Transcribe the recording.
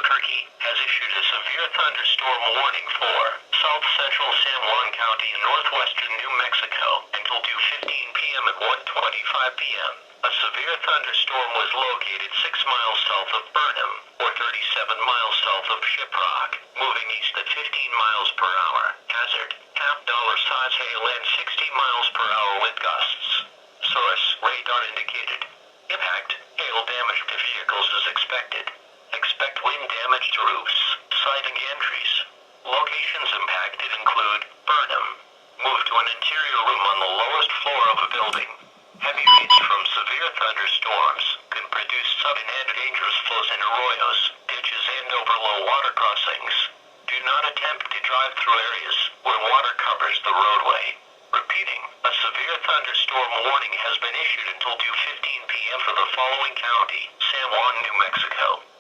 Albuquerque has issued a severe thunderstorm warning for south central San Juan County and northwestern New Mexico until 2:15 p.m. at 1:25 p.m. A severe thunderstorm was located 6 miles south of Burnham, or 37 miles south of Shiprock, moving east at 15 miles per hour. Hazard: half-dollar-size hail and 60 miles per hour wind gusts. Source: radar indicated. Impact: hail damage to vehicles is expected. Expect wind damage to roofs, siding entries. Locations impacted include Burnham. Move to an interior room on the lowest floor of a building. Heavy rains from severe thunderstorms can produce sudden and dangerous flows in arroyos, ditches and over low water crossings. Do not attempt to drive through areas where water covers the roadway. Repeating, a severe thunderstorm warning has been issued until 2:15 p.m. for the following county: San Juan, New Mexico.